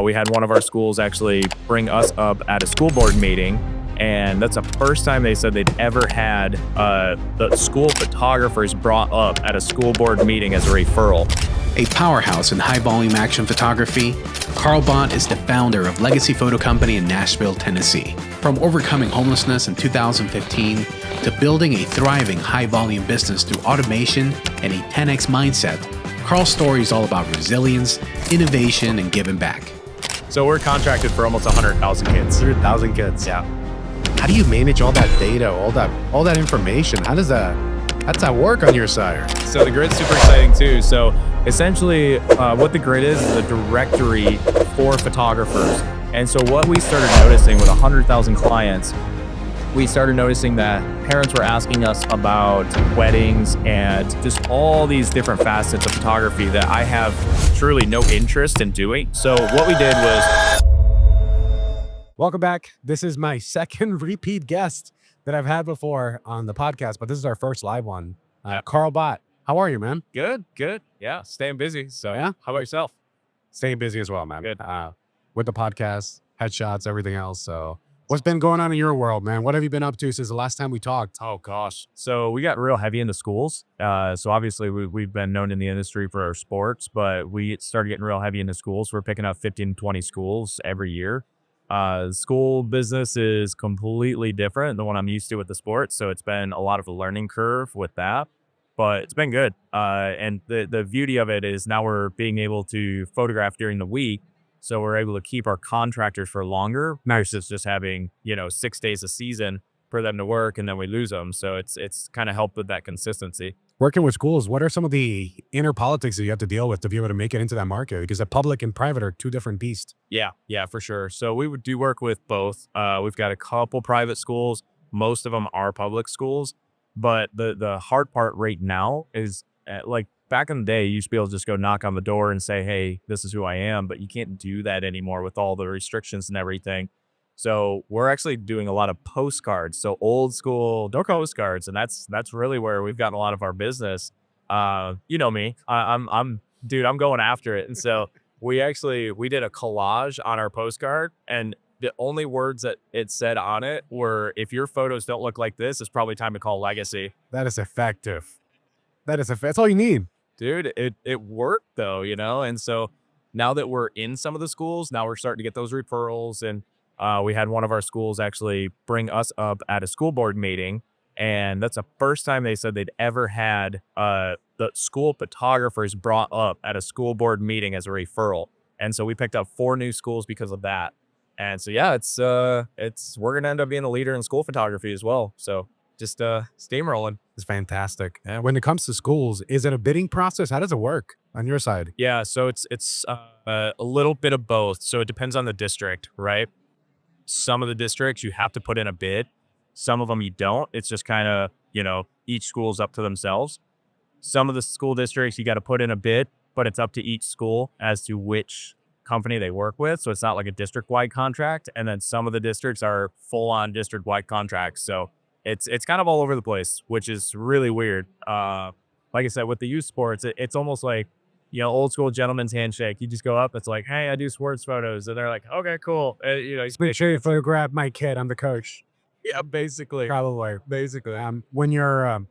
We had one of our schools actually bring us up at a school board meeting, and that's the first time they said they'd ever had the school photographers brought up at a school board meeting as a referral. A powerhouse in high-volume action photography, Carl Bott is the founder of Legacy Photo Company in Nashville, Tennessee. From overcoming homelessness in 2015 to building a thriving high-volume business through automation and a 10x mindset, Carl's story is all about resilience, innovation, and giving back. So we're contracted for almost 100,000 kids. 100,000 kids. Yeah. How do you manage all that data, all that information? How's that work on your side? So the grid's super exciting too. So essentially what the grid is a directory for photographers. And so what we started noticing with 100,000 clients, we started noticing that parents were asking us about weddings and just all these different facets of photography that I have truly no interest in doing. So what we did was... Welcome back. This is my second repeat guest that I've had before on the podcast, but this is our first live one. Carl Bott. How are you, man? Good. Yeah, staying busy. So Yeah? how about yourself? Staying busy as well, man. Good. With the podcast, headshots, everything else. So what's been going on in your world, man? What have you been up to since the last time we talked? Oh gosh. So we got real heavy into schools. So obviously we've been known in the industry for our sports, but we started getting real heavy into schools. We're picking up 15, 20 schools every year. School business is completely different than what I'm used to with the sports. So it's been a lot of a learning curve with that, but it's been good. And the beauty of it is now we're being able to photograph during the week. So we're able to keep our contractors for longer versus just having, 6 days a season for them to work and then we lose them. So it's kind of helped with that consistency. Working with schools, what are some of the inner politics that you have to deal with to be able to make it into that market? Because the public and private are two different beasts. Yeah, for sure. So we do work with both. We've got a couple private schools. Most of them are public schools. But the hard part right now is like back in the day, you used to be able to just go knock on the door and say, hey, this is who I am. But you can't do that anymore with all the restrictions and everything. So we're actually doing a lot of postcards. So old school postcards. And that's really where we've gotten a lot of our business. You know me, I'm going after it. And so we did a collage on our postcard, and the only words that it said on it were, if your photos don't look like this, it's probably time to call Legacy. That is effective. That's all you need. Dude, it worked though, And so now that we're in some of the schools, now we're starting to get those referrals. And we had one of our schools actually bring us up at a school board meeting. And that's the first time they said they'd ever had the school photographers brought up at a school board meeting as a referral. And so we picked up 4 new schools because of that. And so, yeah, we're going to end up being a leader in school photography as well. So just steamrolling. It's fantastic. And when it comes to schools, is it a bidding process? How does it work on your side? Yeah, so it's a little bit of both. So it depends on the district, right? Some of the districts you have to put in a bid. Some of them you don't. It's just kind of, each school's up to themselves. Some of the school districts you got to put in a bid, but it's up to each school as to which company they work with. So it's not like a district-wide contract. And then some of the districts are full-on district-wide contracts. So it's kind of all over the place, which is really weird. Like I said, with the youth sports, it's almost like, old school gentleman's handshake. You just go up. It's like, hey, I do sports photos. And they're like, okay, cool. Make sure you photograph my kid. I'm the coach. Yeah, basically. Probably. Basically. When you're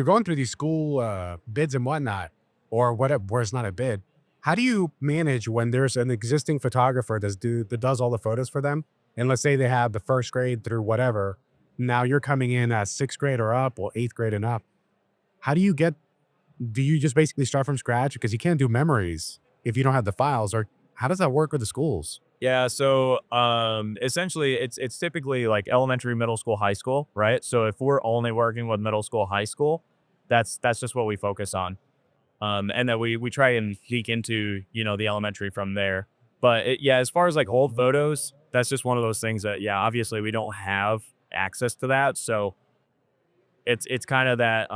going through these school bids and whatnot, or whatever, where it's not a bid, how do you manage when there's an existing photographer that does all the photos for them? And let's say they have the first grade through whatever. Now you're coming in as 6th grade or up, or 8th grade and up. How do you just basically start from scratch? Because you can't do memories if you don't have the files, or how does that work with the schools? Yeah, so essentially it's typically like elementary, middle school, high school, right? So if we're only working with middle school, high school, that's just what we focus on. And then we try and peek into, the elementary from there. But as far as like old photos, that's just one of those things that, obviously we don't have access to that. So it's kind of that,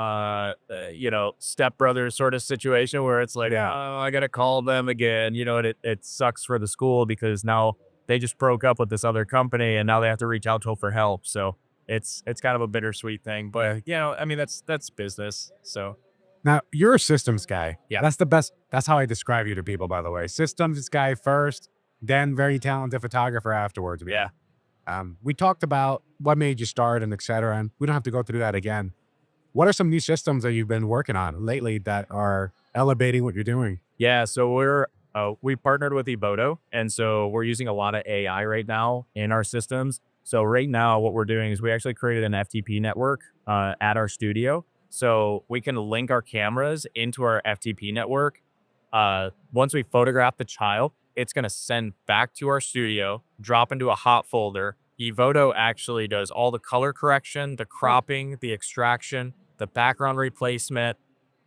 stepbrother sort of situation where it's like, oh, I got to call them again, and it sucks for the school because now they just broke up with this other company and now they have to reach out to for help. So it's kind of a bittersweet thing, but that's business. So now you're a systems guy. Yeah. That's the best. That's how I describe you to people, by the way. Systems guy first, then very talented photographer afterwards. Yeah. We talked about what made you start and et cetera, and we don't have to go through that again. What are some new systems that you've been working on lately that are elevating what you're doing? Yeah, so we partnered with Eboto, and so we're using a lot of AI right now in our systems. So right now, what we're doing is we actually created an FTP network at our studio, so we can link our cameras into our FTP network. Once we photograph the child, it's going to send back to our studio, drop into a hot folder. Evoto actually does all the color correction, the cropping, the extraction, the background replacement,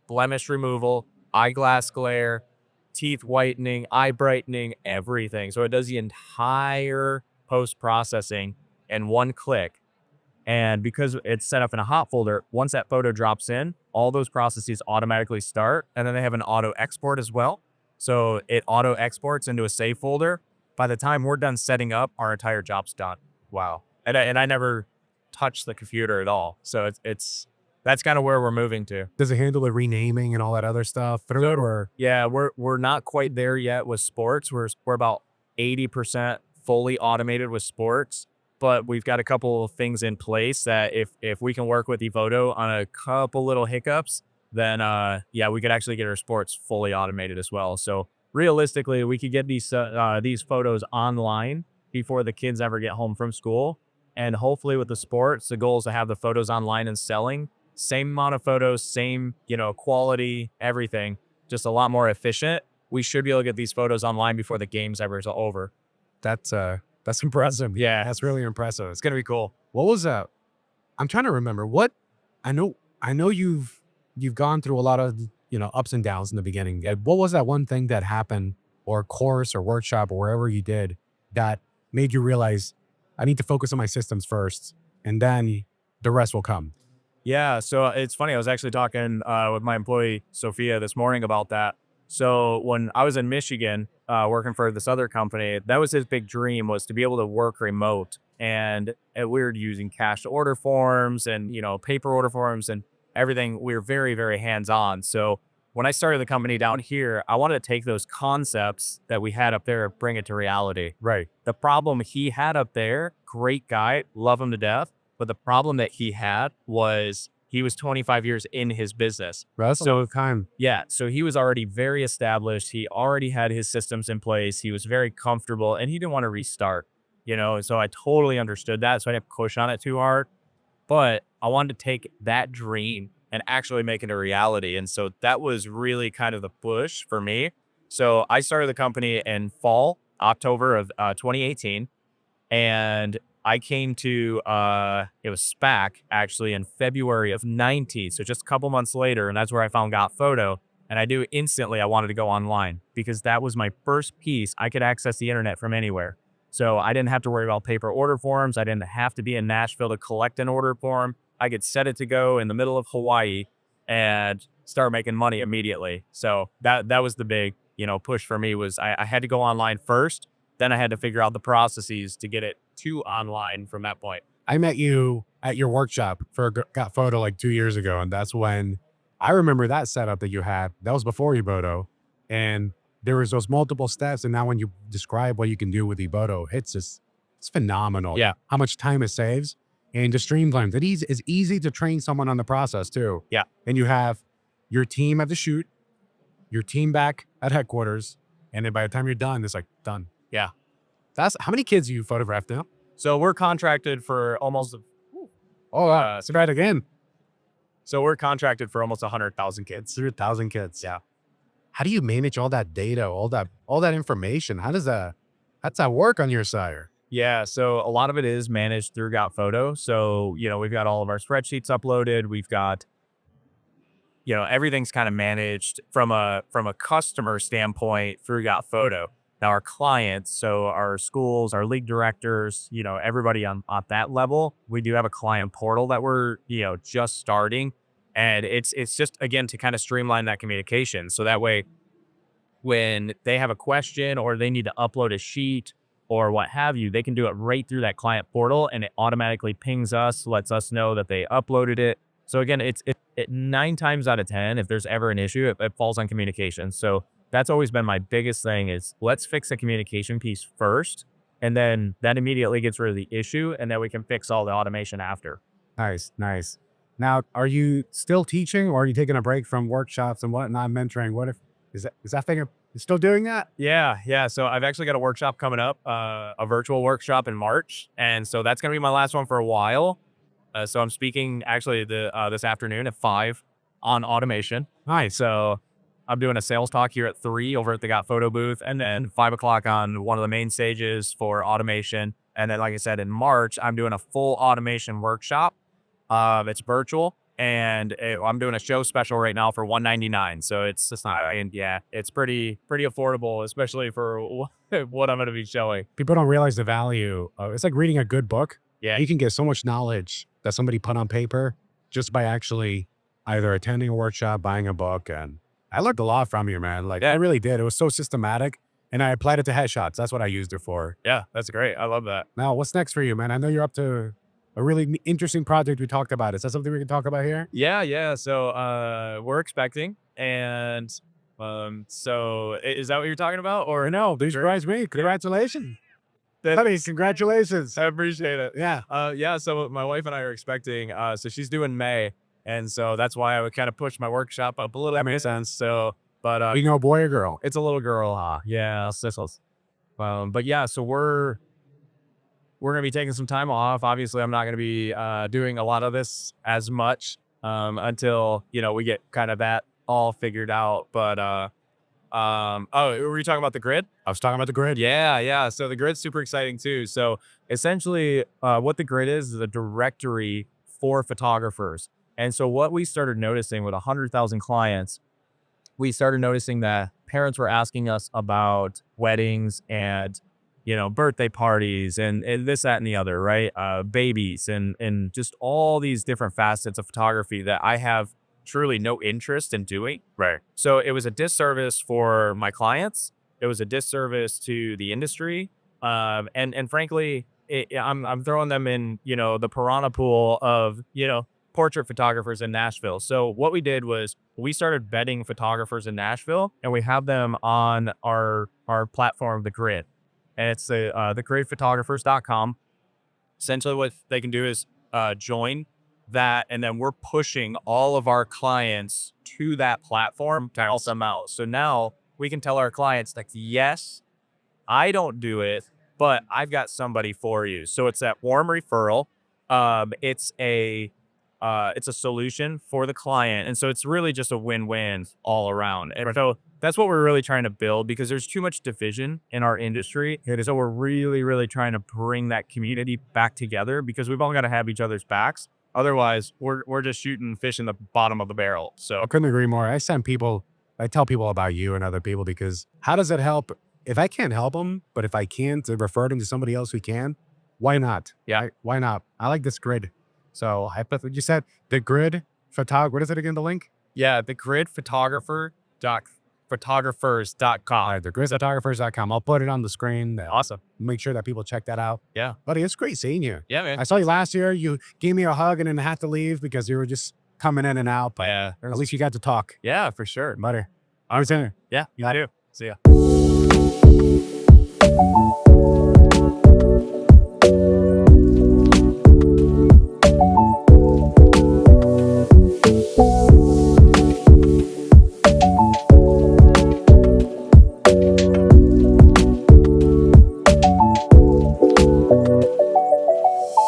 blemish removal, eyeglass glare, teeth whitening, eye brightening, everything. So it does the entire post processing in one click. And because it's set up in a hot folder, once that photo drops in, all those processes automatically start. And then they have an auto export as well. So it auto exports into a save folder. By the time we're done setting up, our entire job's done. Wow. And I never touch the computer at all. So it's that's kind of where we're moving to. Does it handle the renaming and all that other stuff? Or Yeah, we're not quite there yet with sports. We're about 80% fully automated with sports, but we've got a couple of things in place that if we can work with Evoto on a couple little hiccups, then yeah, we could actually get our sports fully automated as well. So realistically, we could get these photos online before the kids ever get home from school. And hopefully with the sports, the goal is to have the photos online and selling. Same amount of photos, same, quality, everything, just a lot more efficient. We should be able to get these photos online before the game's ever over. that's impressive. Yeah, That's really impressive. it's gonna be cool. What was that? I'm trying to remember what I know you've gone through a lot of, ups and downs in the beginning. What was that one thing that happened or course or workshop or wherever you did that made you realize I need to focus on my systems first and then the rest will come? Yeah, so it's funny. I was actually talking with my employee Sophia this morning about that. So when I was in Michigan working for this other company, that was his big dream, was to be able to work remote. And we were using cash to order forms and paper order forms and everything. We were very, very hands on. So when I started the company down here, I wanted to take those concepts that we had up there, bring it to reality. Right. The problem he had up there, great guy, love him to death. But the problem that he had was he was 25 years in his business. That's a long time. Yeah. So he was already very established. He already had his systems in place. He was very comfortable and he didn't want to restart, So I totally understood that. So I didn't push on it too hard. But I wanted to take that dream and actually make it a reality. And so that was really kind of the push for me. So I started the company in October of 2018. And I came to, it was SPAC actually in February of 19. So just a couple months later, and that's where I found Got Photo. And I knew instantly I wanted to go online because that was my first piece. I could access the internet from anywhere. So I didn't have to worry about paper order forms. I didn't have to be in Nashville to collect an order form. I could set it to go in the middle of Hawaii and start making money immediately. So that was the big, push for me was I had to go online first. Then I had to figure out the processes to get it to online from that point. I met you at your workshop for Got Photo like 2 years ago. And that's when I remember that setup that you had. That was before Eboto. And there was those multiple steps. And now when you describe what you can do with Eboto, it's phenomenal. Yeah. How much time it saves and the streamlines. It's easy to train someone on the process too. Yeah. And you have your team at the shoot, your team back at headquarters. And then by the time you're done, it's like done. Yeah. That's how many kids you photographed now? So we're contracted for almost, Let's try it again. so we're contracted for almost 100,000 kids. 100,000 kids. Yeah. How do you manage all that data, all that information? How's that work on your side? Yeah, so a lot of it is managed through Got Photo. So, we've got all of our spreadsheets uploaded. We've got, everything's kind of managed from a customer standpoint through Got Photo. Now our clients, so our schools, our league directors, everybody on that level, we do have a client portal that we're, just starting. And it's just, again, to kind of streamline that communication. So that way, when they have a question or they need to upload a sheet or what have you, they can do it right through that client portal and it automatically pings us, lets us know that they uploaded it. So again, it 9 times out of 10, if there's ever an issue, it falls on communication. So That's always been my biggest thing is let's fix the communication piece first. And then that immediately gets rid of the issue. And then we can fix all the automation after. Nice, nice. Now, are you still teaching, or are you taking a break from workshops and whatnot, mentoring? What if is that thing you still doing that? Yeah, yeah. So I've actually got a workshop coming up, a virtual workshop in March. And so that's going to be my last one for a while. So I'm speaking actually this afternoon at 5 on automation. Nice. So I'm doing a sales talk here at 3 over at the Got Photo booth, and then 5 o'clock on one of the main stages for automation. And then, like I said, in March, I'm doing a full automation workshop. It's virtual, and I'm doing a show special right now for $199. So it's not, and yeah, it's pretty affordable, especially for what I'm going to be showing. People don't realize the value. It's like reading a good book. Yeah, You can get so much knowledge that somebody put on paper just by actually either attending a workshop, buying a book. And I learned a lot from you, man. Like, Yeah. I really did. It was so systematic, and I applied it to headshots. That's what I used it for. yeah, that's great. I love that. Now, what's next for you, man? I know you're up to a really interesting project we talked about. Is that something we can talk about here? Yeah, yeah. So we're expecting, and so is that what you're talking about, or No, these surprised me. Congratulations. Congratulations. I appreciate it. Yeah. Yeah. So my wife and I are expecting. So she's due in May, and so that's why I would kind of push my workshop up a little. That makes sense. So, but You know, boy or girl? it's a little girl. Yeah. Sissles. But yeah. So we're gonna be taking some time off. Obviously, I'm not gonna be doing a lot of this as much until we get kind of that all figured out. But oh, were you talking about the grid? I was talking about the grid. Yeah, yeah. So the grid's super exciting too. So essentially, what the grid is a directory for photographers. And so what we started noticing with 100,000 clients, we started noticing that parents were asking us about weddings and birthday parties and this, that, and the other, right? Babies and just all these different facets of photography that I have truly no interest in doing. Right. So it was a disservice for my clients. It was a disservice to the industry. And frankly, I'm throwing them in, the piranha pool of, portrait photographers in Nashville. So what we did was we started vetting photographers in Nashville, and we have them on our platform, The Grid. And it's thegridphotographers.com. Essentially what they can do is join that, and then we're pushing all of our clients to that platform to help them out. So now we can tell our clients, like, yes, I don't do it, but I've got somebody for you. So it's that warm referral. It's a solution for the client. And so it's really just a win-win all around. And so that's what we're really trying to build, because there's too much division in our industry. So we're really, really trying to bring that community back together, because we've all got to have each other's backs. Otherwise, we're just shooting fish in the bottom of the barrel. So I couldn't agree more. I tell people about you and other people, because how does it help? If I can't help them, but if I can, to refer them to somebody else who can, why not? Yeah. Why not? I like this grid. So you said the grid what is it again, the link? yeah, thegridphotographers.com. All right, thegridphotographers.com. I'll put it on the screen. Awesome. Make sure that people check that out. Yeah. Buddy, it's great seeing you. Yeah, man. I saw you last year. You gave me a hug and then had to leave because you were just coming in and out. But Yeah. at least you got to talk. Yeah, for sure. Butter. I'm saying. Yeah, I do. See ya.